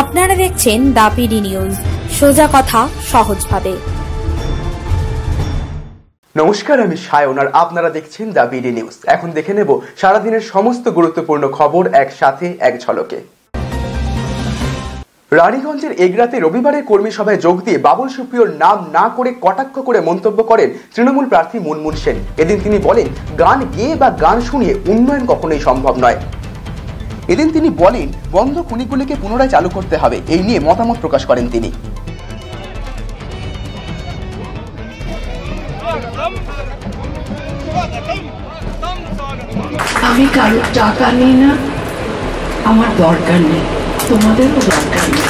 আপনারা দেখছেন the PD news, সোজা কথা সহজভাবে। নমস্কার, আমি সায়ন আর আপনারা দেখছেন দ্য পিডি নিউজ। এখন দেখে নেব সারাদিনের সমস্ত গুরুত্বপূর্ণ খবর একসাথে এক ঝলকে। রানীগঞ্জের এগরাতে রবিবারের কর্মী সভায় যোগ দিয়ে বাবুল সুপ্রিয়র নাম না করে কটাক্ষ করে মন্তব্য করেন তৃণমূল প্রার্থী মুনমুন সেন। এদিন তিনি বলেন, গান গেয়ে বা গান শুনিয়ে উন্নয়ন কখনোই সম্ভব নয়। এদিন তিনি বলেন, বন্ধ খনিগুলিকে পুনরায় চালু করতে হবে, এই নিয়ে মতামত প্রকাশ করেন তিনি। আমি কারো টাকা নিই না, আমার দরকার নেই, তোমাদেরও দরকার নেই।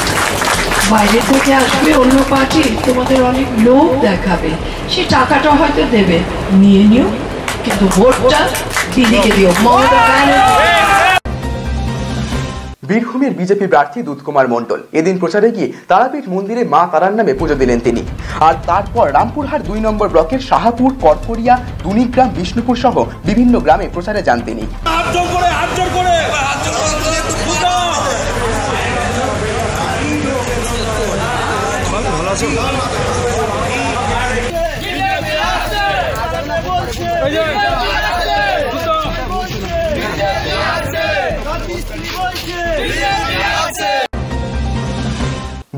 বাইরে থেকে আসবে অন্য পার্টি, তোমাদের অনেক লোভ দেখাবে, সে টাকাটা হয়তো দেবে, নিয়ে নিও, কিন্তু ভোটটা দিদিকে দিও। বীরভূমের বিজেপি প্রার্থী দুধ কুমার মণ্ডল এদিন প্রচারে গিয়ে তারাপীঠ মন্দিরে মা তারার নামে পুজো দিলেন তিনি। আর তারপর রামপুরহাট 2 নম্বর ব্লকের শাহাপুর, করকরিয়া, দুনিগ্রাম, বিষ্ণুপুর সহ বিভিন্ন গ্রামে প্রচারে যান তিনি।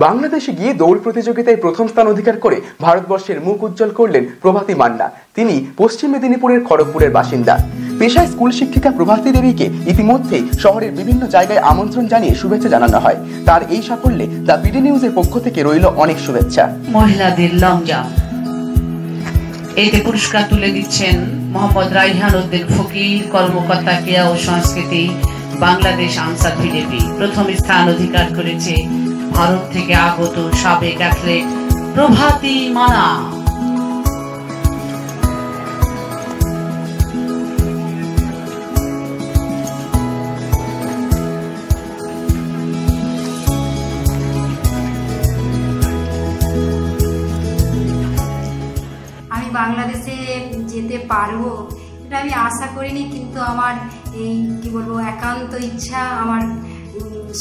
বাংলাদেশে গিয়ে দৌড় প্রতিযোগিতায় প্রথম স্থান অধিকার করে ভারতবর্ষের মুখ উজ্জ্বল করলেন প্রভাতী মান্না। তিনি পশ্চিম মেদিনীপুরের খড়গপুরের বাসিন্দা। পেশায় স্কুল শিক্ষিকা প্রভাতী দেবীকে ইতিমধ্যেই শহরের বিভিন্ন জায়গায় আমন্ত্রণ জানিয়ে শুভেচ্ছা জানানো হয়। তার এই সাফল্যে দ্য পিডি নিউজের পক্ষ থেকে রইল অনেক শুভেচ্ছা। মহিলাদের লং জাম্প এতে পুরস্কার তুলে দিচ্ছেন মোহাম্মদ রাইহান উদ্দিন ফকির, কর্মকর্তা ক্রীড়া ও সংস্কৃতি, বাংলাদেশ আনসার বিজেপি। প্রথম স্থান অধিকার করেছে ভারত থেকে আগত সাবেক অ্যাথলেট প্রভাতী মানা। আমি বাংলাদেশে যেতে পারবো এটা আমি আশা করিনি, কিন্তু আমার এই কি বলবো একান্ত ইচ্ছা, আমার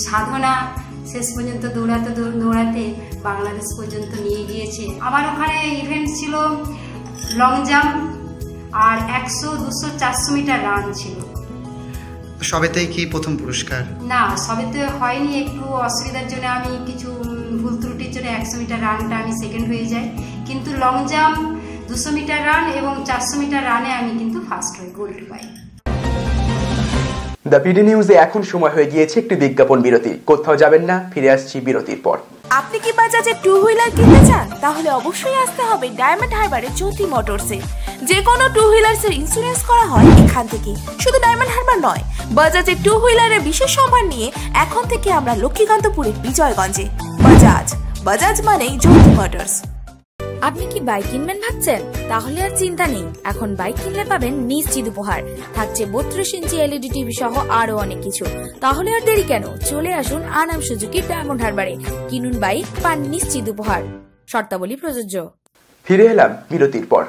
সাধনা শেষ পর্যন্ত দৌড়াতে বাংলাদেশ পর্যন্ত নিয়ে গিয়েছে। আমার ওখানে ইভেন্ট ছিল লং জাম্প আর 100, 200, 400 মিটার রান ছিল। সবেতেই কি প্রথম পুরস্কার? না, সবেতে হয়নি, একটু অসুবিধার জন্য আমি কিছু ভুল ত্রুটির জন্য 100 মিটার রানটা আমি সেকেন্ড হয়ে যাই, কিন্তু লং জাম্প 200 মিটার রান এবং 400 মিটার রানে আমি কিন্তু ফার্স্ট হই, গোল্ড পাই। দ্য পিডি নিউজে এখন সময় হয়ে গিয়েছে একটি বিজ্ঞাপন বিরতি। কোথাও যাবেন না, ফিরে আসছি বিরতির পর। আপনি কি বাজাজের 2 হুইলার কিনতে চান? তাহলে অবশ্যই আসতে হবে ডায়মন্ড হারবারে জ্যোতি মোটরসে। যে কোনো 2 হুইলার্সের ইন্স্যুরেন্স করা হয় এখান থেকে। শুধু ডায়মন্ড হারবার নয়, বাজাজের 2 হুইলারের বিশেষ সম্মান নিয়ে এখন থেকে আমরা লক্ষ্মীকান্তপুরের বিজয়গঞ্জে। বাজাজ মানেই জ্যোতি মোটরস। আপনি কি বাইক কিনবেন ভাবছেন? তাহলে আর চিন্তা নেই, এখন বাইক কিনলে পাবেন নিশ্চিত উপহার। থাকছে 32 ইঞ্চি এলইডি টিভি সহ আরো অনেক কিছু। তাহলে আর দেরি কেন, চলে আসুন আনাম সুজুকি ডায়মন্ড হারবারে। কিনুন বাইক, পান নিশ্চিত উপহার। শর্তাবলী প্রযোজ্য। ফিরে এলাম বিরতির পর।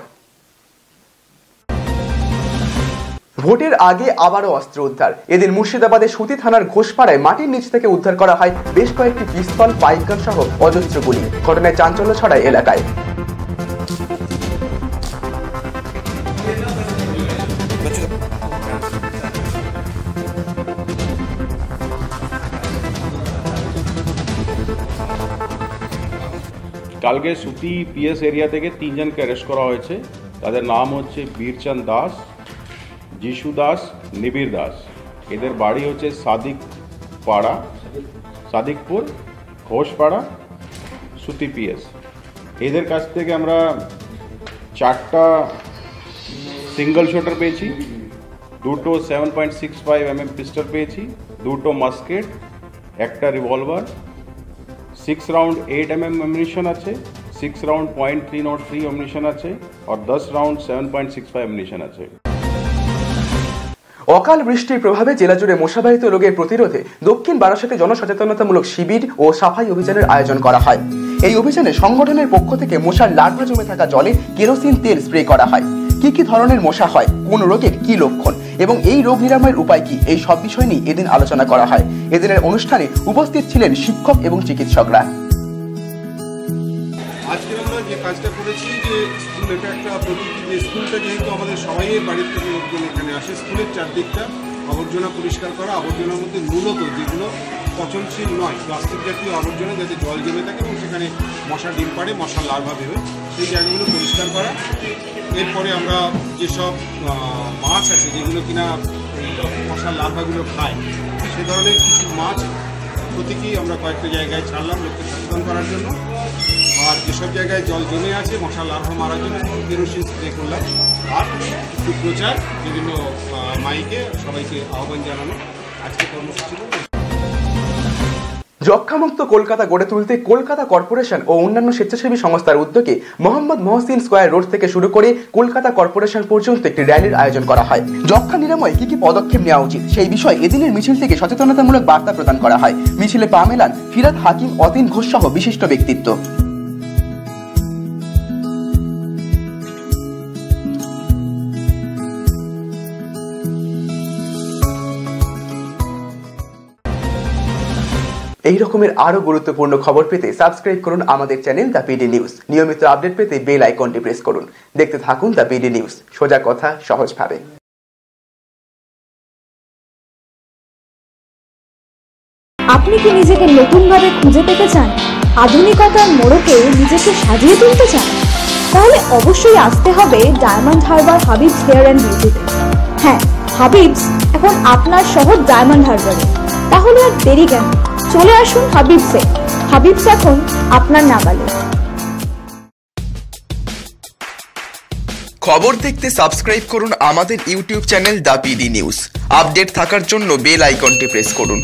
ভোটের আগে আবারও অস্ত্র উদ্ধার। এদিন মুর্শিদাবাদের সুতি থানার ঘোষপাড়ায় মাটির নিচ থেকে উদ্ধার করা হয় বেশ কয়েকটি পিস্তল, পাইপগান সহ অজস্র গুলি। ঘটনায় চাঞ্চল্য ছড়ায় এলাকায়। কালকে সুতি পিএস এরিয়া থেকে 3 জনকে অ্যারেস্ট করা হয়েছে। তাদের নাম হচ্ছে বীরচন্দ দাস, যিশু দাস, নিবিড় দাস। এদের বাড়ি হচ্ছে সাদিকপুর, ঘোষপাড়া, সুতি পিএস। এদের কাছ থেকে আমরা 4টা সিঙ্গল শটার পেয়েছি, 2টো 7.65 mm পিস্টল পেয়েছি, 2টো মাস্কেট, 1টা রিভলভার, 6 রাউন্ড 8 mm অ্যামিনিশন আছে, 6 রাউন্ড .303 অ্যামিনিশন আছে আর 10 রাউন্ড 7.65 অ্যামিনিশন আছে। অকাল বৃষ্টির প্রভাবে জেলা জুড়ে মশাবাহিত রোগের প্রতিরোধে দক্ষিণ বারাসাতে জনসচেতনতামূলক শিবির ও সাফাই অভিযানের আয়োজন করা হয়। এই অভিযানে সংগঠনের পক্ষ থেকে মশার লার্ভা জমে থাকা জলে কেরোসিন তেল স্প্রে করা হয়। কি কি ধরনের মশা হয়, কোন রোগের কি লক্ষণ, এবং এই রোগ নিরাময়ের উপায় কি, এই সব বিষয় নিয়ে এদিন আলোচনা করা হয়। এদিনের অনুষ্ঠানে উপস্থিত ছিলেন শিক্ষক এবং চিকিৎসকরা। আজকে আমরা যে কাজটা করেছি যে স্কুল, এটা একটা প্রতীকী যে স্কুলটা যেহেতু আমাদের সবাই বাড়ির থেকে লোকজন এখানে আসে, স্কুলের চারদিকটা আবর্জনা পরিষ্কার করা, আবর্জনার মধ্যে মূলত যেগুলো পচনশীল নয় প্লাস্টিক জাতীয় আবর্জনা যাতে জল জমে থাকে এবং সেখানে মশা ডিম পাড়ে, মশার লার্ভা বেরোয়, সেই জায়গাগুলো পরিষ্কার করা। এরপরে আমরা যেসব মাছ আছে যেগুলো কিনা মশার লার্ভাগুলো খায়, সে ধরনের কিছু মাছ প্রতীকী আমরা কয়েকটা জায়গায় ছাড়লাম লোককে সচেতন করার জন্য। আর যেসব জায়গায় জল জমে আছে মশার লার্ভা মারার জন্য কেরোসিন স্প্রে করলাম। আর একটু প্রচার, বিভিন্ন মাইকে সবাইকে আহ্বান জানানো আজকে কর্মসূচি। যক্ষ্মামুক্ত কলকাতা গড়ে তুলতে কলকাতা কর্পোরেশন ও অন্যান্য স্বেচ্ছাসেবী সংস্থার উদ্যোগে মোহাম্মদ মহসিন স্কয়ার রোড থেকে শুরু করে কলকাতা কর্পোরেশন পর্যন্ত একটি র্যালির আয়োজন করা হয়। যক্ষ্মা নিরাময়ে কি কি পদক্ষেপ নেওয়া উচিত সেই বিষয়ে এদিনের মিছিল থেকে সচেতনতামূলক বার্তা প্রদান করা হয়। মিছিলে পা মেলান ফিরাদ হাকিম, অতীন ঘোষ সহ বিশিষ্ট ব্যক্তিত্ব। এই রকমের আরো গুরুত্বপূর্ণ খবর পেতে সাবস্ক্রাইব করুন আমাদের চ্যানেল দ্য পিডি নিউজ। নিয়মিত আপডেট পেতে বেল আইকনটি প্রেস করুন। দেখতে থাকুন দ্য পিডি নিউজ, সোজা কথা সহজভাবে। আপনি কি নিজেকে নতুনভাবে খুঁজে পেতে চান, আধুনিকতার মোড়কে নিজেকে সাজিয়ে তুলতে চান? তাহলে অবশ্যই আসতে হবে ডায়মন্ড হারবার হাবিবস হেয়ার অ্যান্ড বিউটিতে। হ্যাঁ, হাবিবস এখন আপনার শহর ডায়মন্ড হারবারে। তাহলে আর দেরি কেন, চলে আসুন হাবিবসে। হাবিবস এখন আপনার নাগালে। খবর দেখতে সাবস্ক্রাইব করুন আমাদের YouTube channel the PD news. Update থাকার জন্য বেল আইকনটি প্রেস করুন।